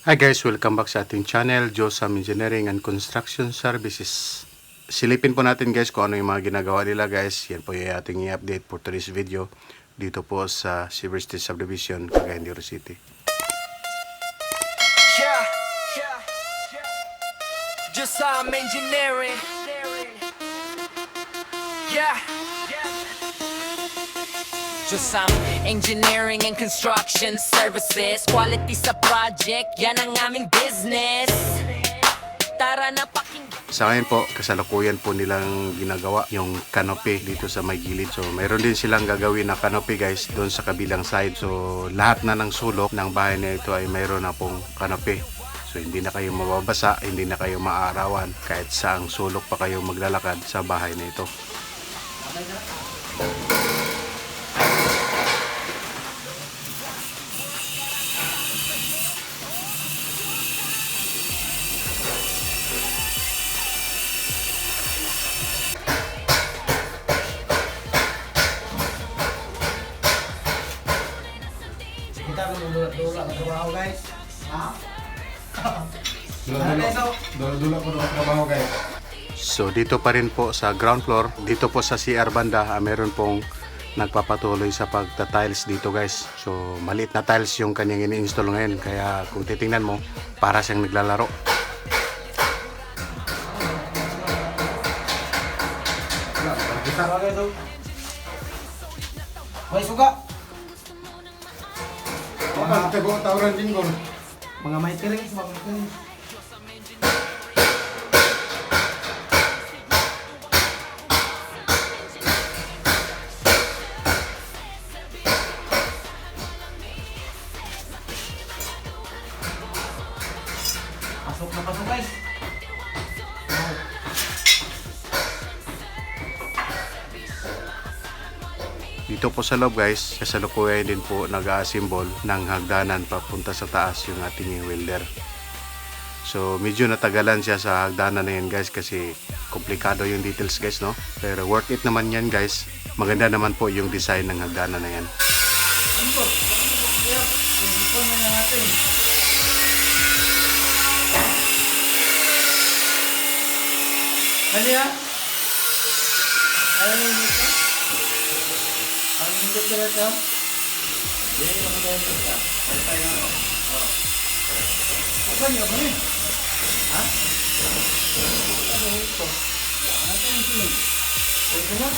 Hi guys, welcome back sa ating channel, Josam Engineering and Construction Services. Silipin po natin guys kung ano yung mga ginagawa nila guys. Yan po yung ating i-update for today's video dito po sa Silver State Subdivision, Cagayan de Oro City. Josam Engineering. Josam Engineering and Construction Services. Quality sa project, yan ang aming business. Tara na pakinggan. Sa ngayon po, kasalukuyan po nilang ginagawa yung canopy dito sa may gilid. So mayroon din silang gagawin na canopy guys doon sa kabilang side. So lahat na ng sulok ng bahay na ito ay mayroon na pong canopy. So hindi na kayo mababasa, hindi na kayo maaarawan kahit saang sulok pa kayo maglalakad sa bahay na ito. Kita dulu ang trabaho guys. Ha? Dula po ang trabaho guys. So dito pa rin po sa ground floor, dito po sa CR banda, meron pong nagpapatuloy sa pagta-tiles dito guys. So maliit na tiles yung kanyang ini-install ngayon, kaya kung titingnan mo, para siyang naglalaro. Trabaho daw. May suga. Mga tago tawran din gon. Mga may tiling, mga may tiling. Pasok na pasok guys. Dito po sa loob guys, kasalukuyan din po nag-a-assemble ng hagdanan papunta sa taas yung ating welder. So medyo natagalan siya sa hagdanan na yan guys kasi komplikado yung details guys, no? Pero worth it naman yan guys. Maganda naman po yung design ng hagdanan na yan. Ano yan? Ano yung ito? Ang hindi ka na ito? Hindi ako na ito. Ay tayo na ako. Apa niyo ba niyo? Ha? Ano ito? Ano ito? Ito na?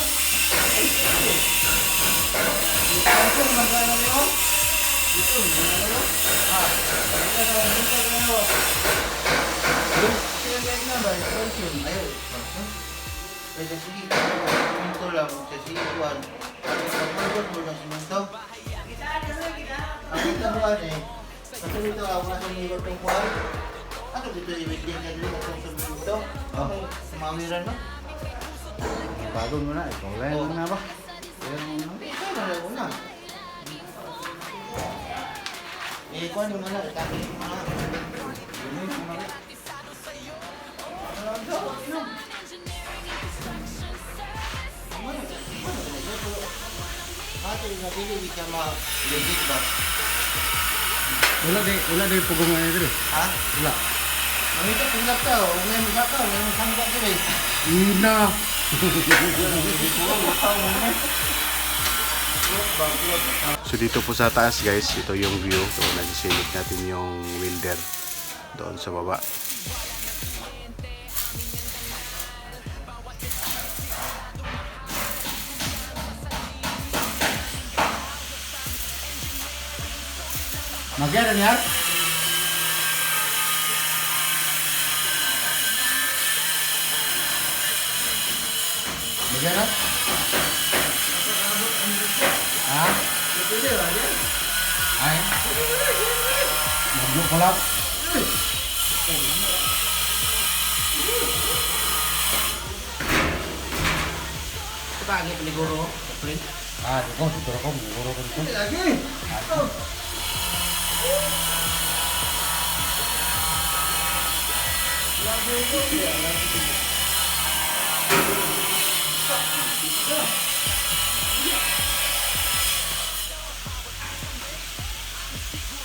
Ito na magkano niyo? Ito, magkano niyo? Ha? Ito na, ito na. Sila guys na ba? Ito ayaw. Pwede sige, siminto lang sa sikuan. Pagpagod mo ng siminto. Ang itabuan eh. Kasi dito ako na sumigot ng kuwan. Ano dito i-waiting ka dito kung sumigot? Okay, sumamiran mo? Bagong mo na, ikaw lang Oo. na ba? Ikaw na lang una. Eh, kuwan mo na, itapin mo na. Ate, nabili ka ma-legit ba? Wala day pugungan na dire. Ha? Wala. Ang ito, pinag ka, huwag na yung ka, huwag na sangka ka rin. Ina. So dito po sa taas guys, ito yung view. So nagsisilip natin yung welder doon sa baba. Magyara niya. Magyara? Ha? Ay. Maglo pala. Pagi peliguro, print. Ah, di ko siguro ko siguro ko. Lagi.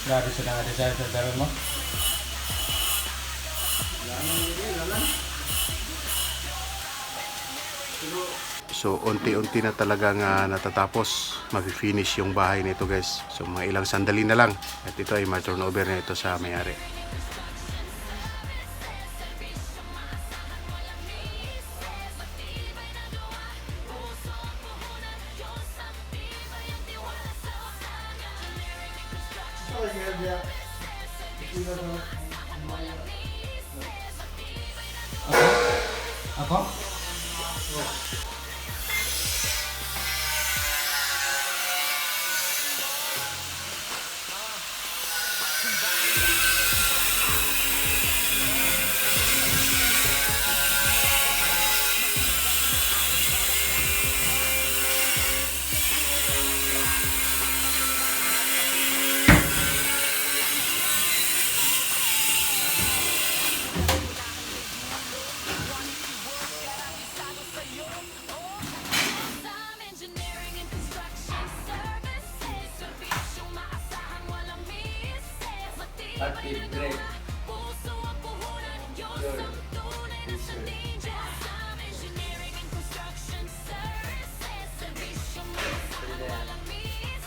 Grabe sa design sa daron mo. So unti-unti na talagang natatapos, mafi-finish yung bahay nito guys. So mga ilang sandali na lang at ito ay ma-turn over na ito sa may-ari. Ako? Some engineering and construction services. Servisyo maasahang walang misses. Matibay na gawa, puso ang puhunan. Diyos ang tunay na sandigan. Some engineering and construction services. Servisyo maasahang walang misses.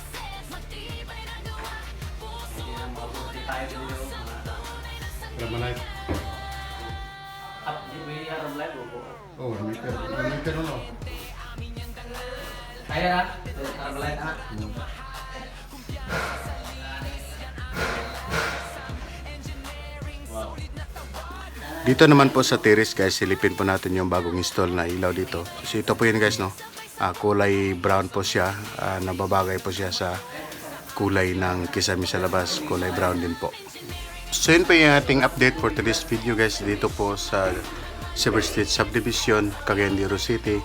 Matibay na gawa, puso ang puhunan. Diyos ang tunay na sandigan. Ramalay. Up, di ba yung harap live po? Oh, meter. Meter ano? Kaya na, harap live ha? Wow. Dito naman po sa terrace guys, silipin po natin yung bagong install na ilaw dito. So ito po yun guys, no? Kulay brown po siya, nababagay po siya sa kulay ng kisame sa labas, kulay brown din po. So yun po yung ating update for today's video guys, dito po sa Silver State Subdivision, Cagayan de Oro City.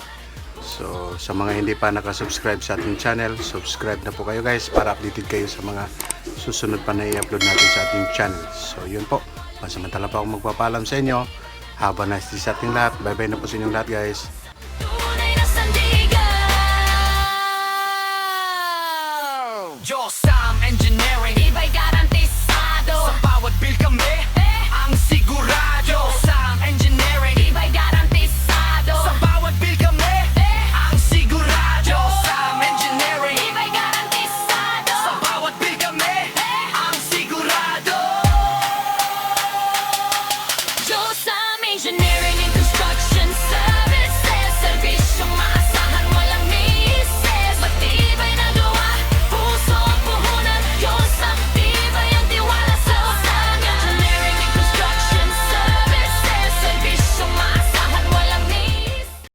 So sa mga hindi pa nakasubscribe sa ating channel, subscribe na po kayo guys para updated kayo sa mga susunod pa na i-upload natin sa ating channel. So yun po, pasamantala pa akong magpapaalam sa inyo. Have a nice day sa ating lahat. Bye bye na po sa inyong lahat guys.